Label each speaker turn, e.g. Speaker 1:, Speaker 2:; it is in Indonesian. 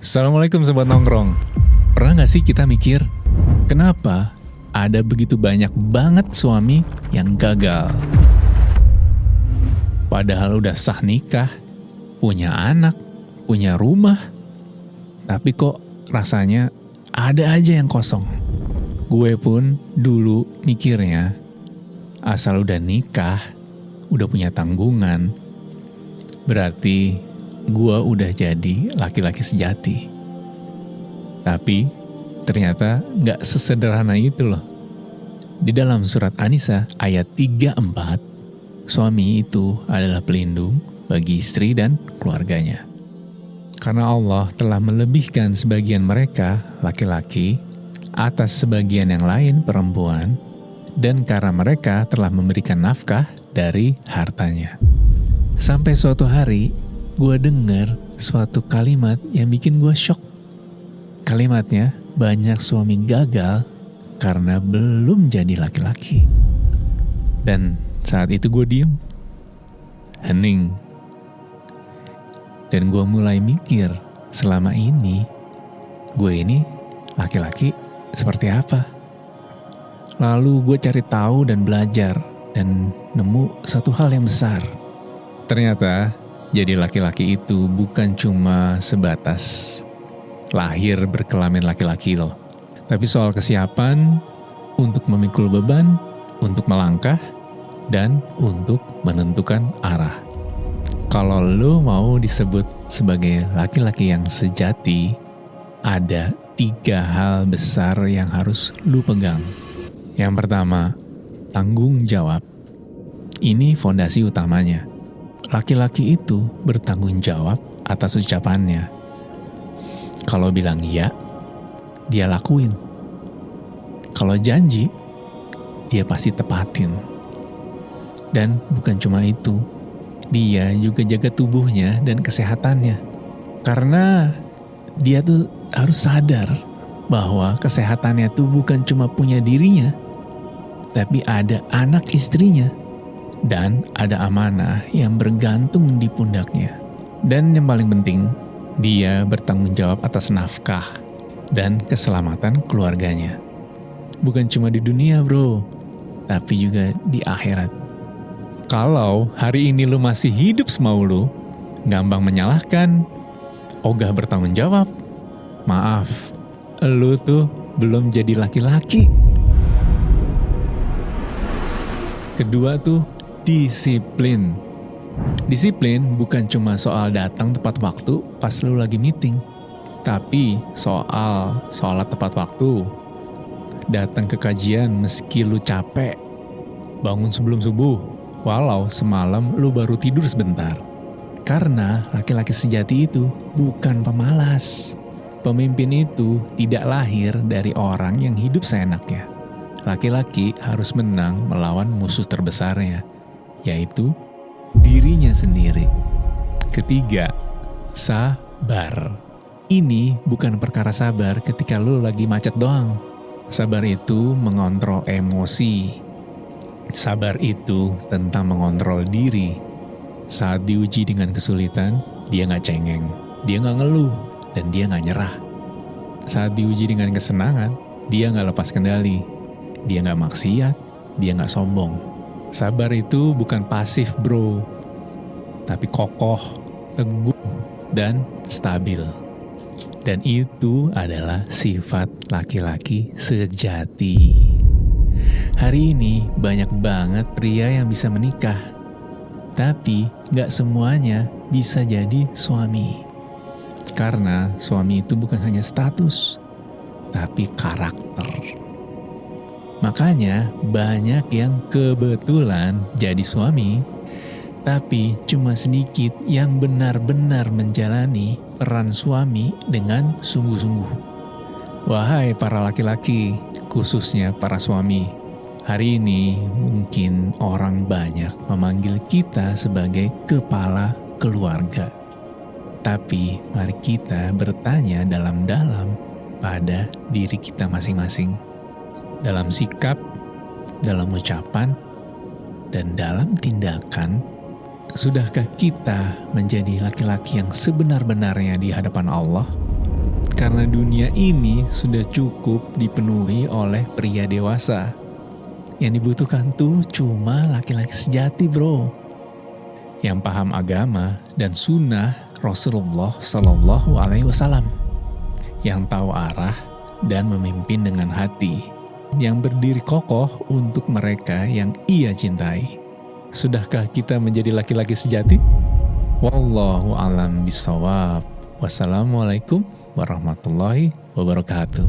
Speaker 1: Assalamualaikum Sobat Nongkrong. Pernah gak sih kita mikir, kenapa ada begitu banyak banget suami yang gagal? Padahal udah sah nikah, punya anak, punya rumah, tapi kok rasanya ada aja yang kosong. Gue pun dulu mikirnya, asal udah nikah, udah punya tanggungan, berarti gue udah jadi laki-laki sejati. Tapi ternyata gak sesederhana itu loh. Di dalam surat An-Nisa ayat 34, suami itu adalah pelindung bagi istri dan keluarganya. Karena Allah telah melebihkan sebagian mereka, laki-laki, atas sebagian yang lain, perempuan, dan karena mereka telah memberikan nafkah dari hartanya. Sampai suatu hari, gue dengar suatu kalimat yang bikin gue shock. Kalimatnya, banyak suami gagal karena belum jadi laki-laki. Dan saat itu gue diem, hening. Dan gue mulai mikir, selama ini, gue ini laki-laki seperti apa? Lalu gue cari tahu dan belajar, dan nemu satu hal yang besar. Ternyata, jadi laki-laki itu bukan cuma sebatas lahir berkelamin laki-laki loh. Tapi soal kesiapan untuk memikul beban, untuk melangkah, dan untuk menentukan arah. Kalau lo mau disebut sebagai laki-laki yang sejati, ada 3 hal besar yang harus lo pegang. Yang pertama, tanggung jawab. Ini fondasi utamanya. Laki-laki itu bertanggung jawab atas ucapannya. Kalau bilang iya, dia lakuin. Kalau janji, dia pasti tepatin. Dan bukan cuma itu, dia juga jaga tubuhnya dan kesehatannya. Karena dia tuh harus sadar bahwa kesehatannya tuh bukan cuma punya dirinya, tapi ada anak istrinya. Dan ada amanah yang bergantung di pundaknya. Dan yang paling penting, dia bertanggung jawab atas nafkah dan keselamatan keluarganya. Bukan cuma di dunia bro, tapi juga di akhirat. Kalau hari ini lu masih hidup semau lu, gampang menyalahkan, ogah bertanggung jawab, maaf, lu tuh belum jadi laki-laki. Kedua tuh, disiplin. Disiplin bukan cuma soal datang tepat waktu pas lu lagi meeting, tapi soal sholat tepat waktu, datang ke kajian meski lu capek, bangun sebelum subuh, walau semalam lu baru tidur sebentar. Karena laki-laki sejati itu bukan pemalas. Pemimpin itu tidak lahir dari orang yang hidup seenaknya. Laki-laki harus menang melawan musuh terbesarnya, yaitu dirinya sendiri. Ketiga, sabar. Ini bukan perkara sabar ketika lu lagi macet doang. Sabar itu mengontrol emosi. Sabar itu tentang mengontrol diri. Saat diuji dengan kesulitan, dia gak cengeng, dia gak ngeluh, dan dia gak nyerah. Saat diuji dengan kesenangan, dia gak lepas kendali, dia gak maksiat, dia gak sombong. Sabar itu bukan pasif bro, tapi kokoh, teguh, dan stabil. Dan itu adalah sifat laki-laki sejati. Hari ini banyak banget pria yang bisa menikah, tapi gak semuanya bisa jadi suami. Karena suami itu bukan hanya status, tapi karakter. Makanya banyak yang kebetulan jadi suami, tapi cuma sedikit yang benar-benar menjalani peran suami dengan sungguh-sungguh. Wahai para laki-laki, khususnya para suami, hari ini mungkin orang banyak memanggil kita sebagai kepala keluarga. Tapi mari kita bertanya dalam-dalam pada diri kita masing-masing. Dalam sikap, dalam ucapan, dan dalam tindakan, sudahkah kita menjadi laki-laki yang sebenar-benarnya di hadapan Allah? Karena dunia ini sudah cukup dipenuhi oleh pria dewasa. Yang dibutuhkan tuh cuma laki-laki sejati, bro. Yang paham agama dan sunnah Rasulullah Shallallahu Alaihi Wasallam. Yang tahu arah dan memimpin dengan hati. Yang berdiri kokoh untuk mereka yang ia cintai. Sudahkah kita menjadi laki-laki sejati? Wallahu a'lam bishawab. Wassalamualaikum warahmatullahi wabarakatuh.